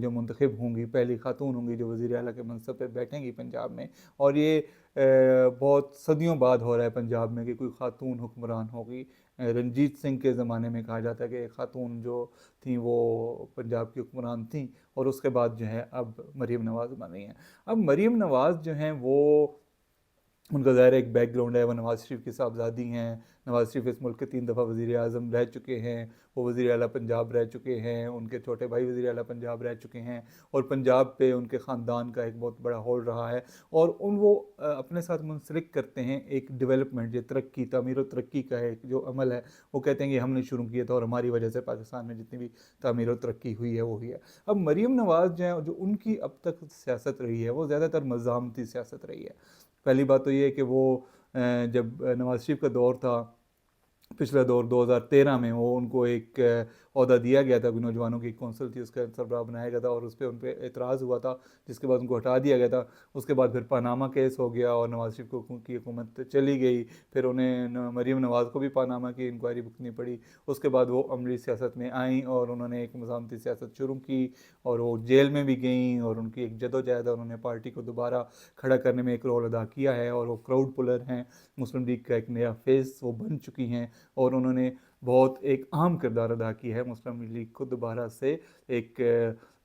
جو منتخب ہوں گی، پہلی خاتون ہوں گی جو وزیر اعلیٰ کے منصب پہ بیٹھیں گی پنجاب میں. اور یہ بہت صدیوں بعد ہو رہا ہے پنجاب میں کہ کوئی خاتون حکمران ہوگی. رنجیت سنگھ کے زمانے میں کہا جاتا ہے کہ ایک خاتون جو تھیں وہ پنجاب کی حکمران تھیں، اور اس کے بعد جو ہے اب مریم نواز بن رہی ہیں. اب مریم نواز جو ہیں وہ، ان کا ظاہر ایک بیک گراؤنڈ ہے، وہ نواز شریف کی صاحبزادی ہیں. نواز شریف اس ملک کے 3 دفعہ وزیر اعظم رہ چکے ہیں، وہ وزیر اعلیٰ پنجاب رہ چکے ہیں، ان کے چھوٹے بھائی وزیر اعلیٰ پنجاب رہ چکے ہیں، اور پنجاب پہ ان کے خاندان کا ایک بہت بڑا ہولڈ رہا ہے. اور وہ اپنے ساتھ منسلک کرتے ہیں ایک ڈیولپمنٹ، یہ ترقی، تعمیر و ترقی کا ایک جو عمل ہے، وہ کہتے ہیں کہ ہم نے شروع کیا تھا اور ہماری وجہ سے پاکستان میں جتنی بھی تعمیر و ترقی ہوئی ہے وہ ہوئی ہے. اب مریم نواز جو ہیں، جو ان کی اب تک سیاست رہی ہے وہ زیادہ تر مزاحمتی سیاست رہی ہے. پہلی بات تو یہ ہے کہ وہ جب نواز شریف کا دور تھا، پچھلا دور 2013 میں، وہ ان کو ایک عہدہ دیا گیا تھا، نوجوانوں کی کونسل تھی، اس کا سربراہ بنایا گیا تھا، اور اس پہ ان پہ اعتراض ہوا تھا، جس کے بعد ان کو ہٹا دیا گیا تھا. اس کے بعد پھر پاناما کیس ہو گیا اور نواز شریف کی حکومت چلی گئی. پھر انہیں مریم نواز کو بھی پاناما کی انکوائری بکنی پڑی. اس کے بعد وہ عملی سیاست میں آئیں اور انہوں نے ایک مزاحمتی سیاست شروع کی، اور وہ جیل میں بھی گئیں، اور ان کی ایک جدوجہد، انہوں نے پارٹی کو دوبارہ کھڑا کرنے میں ایک رول ادا کیا ہے، اور وہ کراؤڈ پلر ہیں، مسلم لیگ کا ایک نیا فیس وہ بن چکی ہیں، اور انہوں نے بہت ایک اہم کردار ادا کیا ہے مسلم لیگ کو دوبارہ سے ایک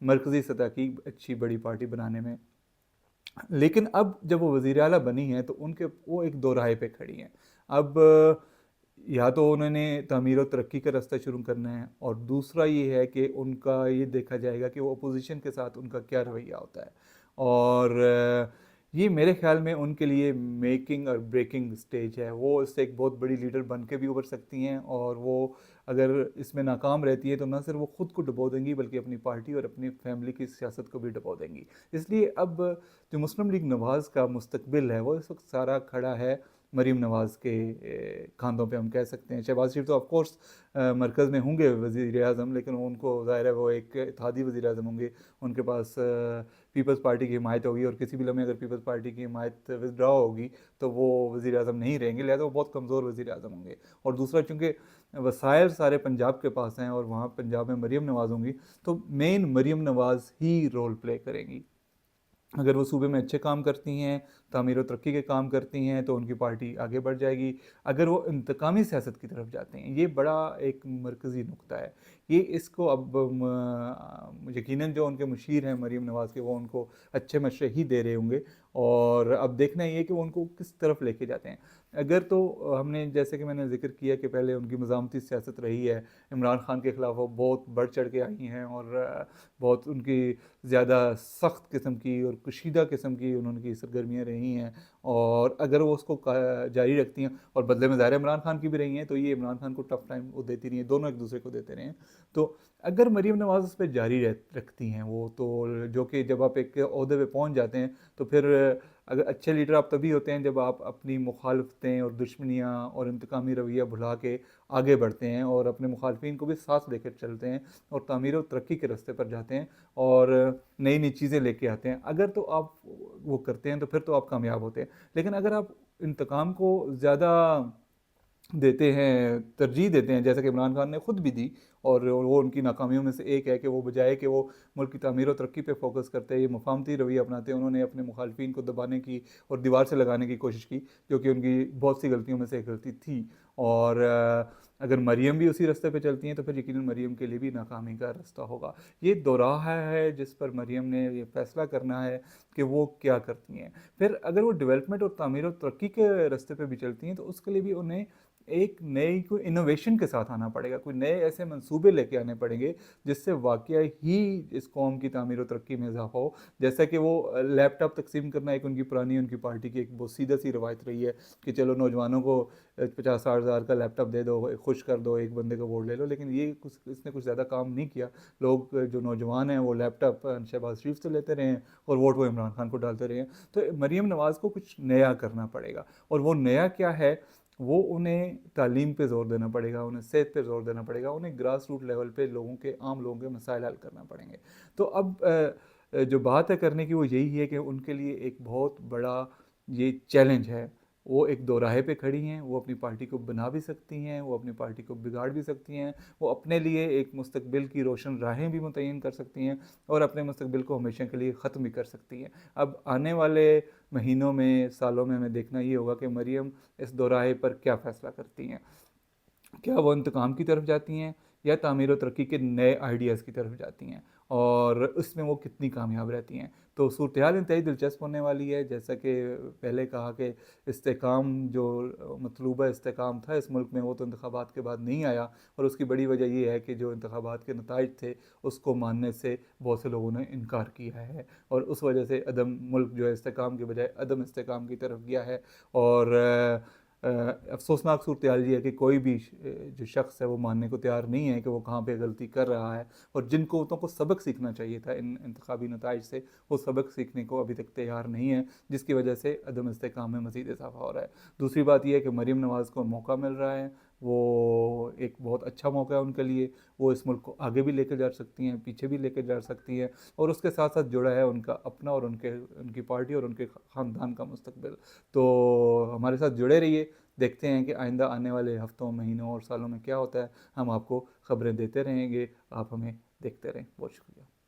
مرکزی سطح کی اچھی بڑی پارٹی بنانے میں. لیکن اب جب وہ وزیر اعلیٰ بنی ہیں تو وہ ایک دو راہ پہ کھڑی ہیں. اب یا تو انہوں نے تعمیر و ترقی کا راستہ شروع کرنا ہے، اور دوسرا یہ ہے کہ ان کا یہ دیکھا جائے گا کہ وہ اپوزیشن کے ساتھ ان کا کیا رویہ ہوتا ہے. اور یہ میرے خیال میں ان کے لیے میکنگ اور بریکنگ سٹیج ہے. وہ اس سے ایک بہت بڑی لیڈر بن کے بھی ابھر سکتی ہیں، اور وہ اگر اس میں ناکام رہتی ہے تو نہ صرف وہ خود کو ڈبو دیں گی بلکہ اپنی پارٹی اور اپنی فیملی کی سیاست کو بھی ڈبو دیں گی. اس لیے اب جو مسلم لیگ نواز کا مستقبل ہے وہ اس وقت سارا کھڑا ہے مریم نواز کے کاندھوں پہ، ہم کہہ سکتے ہیں. شہباز شریف تو آف کورس مرکز میں ہوں گے وزیر اعظم، لیکن ان کو ظاہر ہے وہ ایک اتحادی وزیر اعظم ہوں گے. ان کے پاس پیپلز پارٹی کی حمایت ہوگی، اور کسی بھی لمحے اگر پیپلز پارٹی کی حمایت ودرا ہوگی تو وہ وزیر اعظم نہیں رہیں گے، لہٰذا وہ بہت کمزور وزیر اعظم ہوں گے. اور دوسرا، چونکہ وسائل سارے پنجاب کے پاس ہیں اور وہاں پنجاب میں مریم نواز ہوں گی، تو مین مریم نواز ہی رول پلے کریں گی. اگر وہ صوبے میں اچھے کام کرتی ہیں، تعمیر و ترقی کے کام کرتی ہیں، تو ان کی پارٹی آگے بڑھ جائے گی. اگر وہ انتقامی سیاست کی طرف جاتے ہیں، یہ بڑا ایک مرکزی نقطہ ہے. یہ اس کو اب یقیناً جو ان کے مشیر ہیں مریم نواز کے، وہ ان کو اچھے مشورے ہی دے رہے ہوں گے، اور اب دیکھنا یہ ہے کہ وہ ان کو کس طرف لے کے جاتے ہیں. اگر تو ہم نے، جیسے کہ میں نے ذکر کیا کہ پہلے ان کی مزاحمتی سیاست رہی ہے، عمران خان کے خلاف وہ بہت بڑھ چڑھ کے آئی ہیں، اور بہت ان کی زیادہ سخت قسم کی اور کشیدہ قسم کی انہوں کی سرگرمیاں رہی ہیں. اور اگر وہ اس کو جاری رکھتی ہیں، اور بدلے میں ظاہر عمران خان کی بھی رہی ہیں، تو یہ عمران خان کو ٹف ٹائم وہ دیتی رہی ہیں، دونوں ایک دوسرے کو دیتے رہے ہیں. تو اگر مریم نواز اس پہ جاری رکھتی ہیں وہ، تو جو کہ جب آپ ایک عہدے پہ پہنچ جاتے ہیں تو پھر اگر اچھے لیڈر آپ تبھی ہوتے ہیں جب آپ اپنی مخالفتیں اور دشمنیاں اور انتقامی رویہ بھلا کے آگے بڑھتے ہیں، اور اپنے مخالفین کو بھی ساتھ لے کر چلتے ہیں، اور تعمیر و ترقی کے راستے پر جاتے ہیں، اور نئی نئی چیزیں لے کے آتے ہیں. اگر تو آپ وہ کرتے ہیں تو پھر تو آپ کامیاب ہوتے ہیں. لیکن اگر آپ انتقام کو زیادہ دیتے ہیں، ترجیح دیتے ہیں، جیسا کہ عمران خان نے خود بھی دی، اور وہ ان کی ناکامیوں میں سے ایک ہے کہ وہ بجائے کہ وہ ملک کی تعمیر و ترقی پہ فوکس کرتے ہیں، یہ مفاہمتی رویہ اپناتے ہیں. انہوں نے اپنے مخالفین کو دبانے کی اور دیوار سے لگانے کی کوشش کی، جو کہ ان کی بہت سی غلطیوں میں سے ایک غلطی تھی. اور اگر مریم بھی اسی راستے پہ چلتی ہیں تو پھر یقیناً مریم کے لیے بھی ناکامی کا راستہ ہوگا. یہ دو راہ ہے جس پر مریم نے یہ فیصلہ کرنا ہے کہ وہ کیا کرتی ہیں. پھر اگر وہ ڈیولپمنٹ اور تعمیر و ترقی کے راستے پہ بھی چلتی ہیں تو اس کے لیے بھی انہیں ایک نئی کوئی انوویشن کے ساتھ آنا پڑے گا، کوئی نئے ایسے منصوبے لے کے آنے پڑیں گے جس سے واقعہ ہی اس قوم کی تعمیر و ترقی میں اضافہ ہو. جیسا کہ وہ لیپ ٹاپ تقسیم کرنا ایک ان کی پرانی، ان کی پارٹی کی ایک بہت سیدھا سی روایت رہی ہے کہ چلو نوجوانوں کو 50-60 ہزار کا لیپ ٹاپ دے دو، خوش کر دو، ایک بندے کا ووٹ لے لو. لیکن یہ اس نے کچھ زیادہ کام نہیں کیا. لوگ جو نوجوان ہیں وہ لیپ ٹاپ شہباز شریف سے لیتے رہے ہیں اور ووٹ وہ عمران خان کو ڈالتے رہے ہیں. تو مریم نواز کو کچھ نیا کرنا پڑے گا، اور وہ نیا کیا ہے؟ وہ انہیں تعلیم پہ زور دینا پڑے گا، انہیں صحت پہ زور دینا پڑے گا، انہیں گراس روٹ لیول پہ عام لوگوں کے مسائل حل کرنا پڑیں گے. تو اب جو بات ہے کرنے کی وہ یہی ہے کہ ان کے لیے ایک بہت بڑا یہ چیلنج ہے. وہ ایک دوراہے پہ کھڑی ہیں، وہ اپنی پارٹی کو بنا بھی سکتی ہیں، وہ اپنی پارٹی کو بگاڑ بھی سکتی ہیں، وہ اپنے لیے ایک مستقبل کی روشن راہیں بھی متعین کر سکتی ہیں اور اپنے مستقبل کو ہمیشہ کے لیے ختم بھی کر سکتی ہیں۔ اب آنے والے مہینوں میں، سالوں میں ہمیں دیکھنا یہ ہوگا کہ مریم اس دوراہے پر کیا فیصلہ کرتی ہیں۔ کیا وہ انتقام کی طرف جاتی ہیں یا تعمیر و ترقی کے نئے آئیڈیاز کی طرف جاتی ہیں، اور اس میں وہ کتنی کامیاب رہتی ہیں۔ تو صورتحال انتہائی دلچسپ ہونے والی ہے۔ جیسا کہ پہلے کہا کہ استحکام جو مطلوبہ استحکام تھا اس ملک میں، وہ تو انتخابات کے بعد نہیں آیا، اور اس کی بڑی وجہ یہ ہے کہ جو انتخابات کے نتائج تھے اس کو ماننے سے بہت سے لوگوں نے انکار کیا ہے، اور اس وجہ سے ملک جو ہے استحکام کے بجائے عدم استحکام کی طرف گیا ہے۔ اور افسوسناک صورتحال یہ ہے کہ کوئی بھی جو شخص ہے وہ ماننے کو تیار نہیں ہے کہ وہ کہاں پہ غلطی کر رہا ہے، اور جن قوتوں کو سبق سیکھنا چاہیے تھا ان انتخابی نتائج سے، وہ سبق سیکھنے کو ابھی تک تیار نہیں ہے، جس کی وجہ سے عدم استحکام میں مزید اضافہ ہو رہا ہے۔ دوسری بات یہ ہے کہ مریم نواز کو موقع مل رہا ہے، وہ ایک بہت اچھا موقع ہے ان کے لیے، وہ اس ملک کو آگے بھی لے کے جا سکتی ہیں، پیچھے بھی لے کے جا سکتی ہیں، اور اس کے ساتھ ساتھ جڑا ہے ان کا اپنا اور ان کی پارٹی اور ان کے خاندان کا مستقبل۔ تو ہمارے ساتھ جڑے رہیے، دیکھتے ہیں کہ آئندہ آنے والے ہفتوں، مہینوں اور سالوں میں کیا ہوتا ہے۔ ہم آپ کو خبریں دیتے رہیں گے، آپ ہمیں دیکھتے رہیں۔ بہت شکریہ۔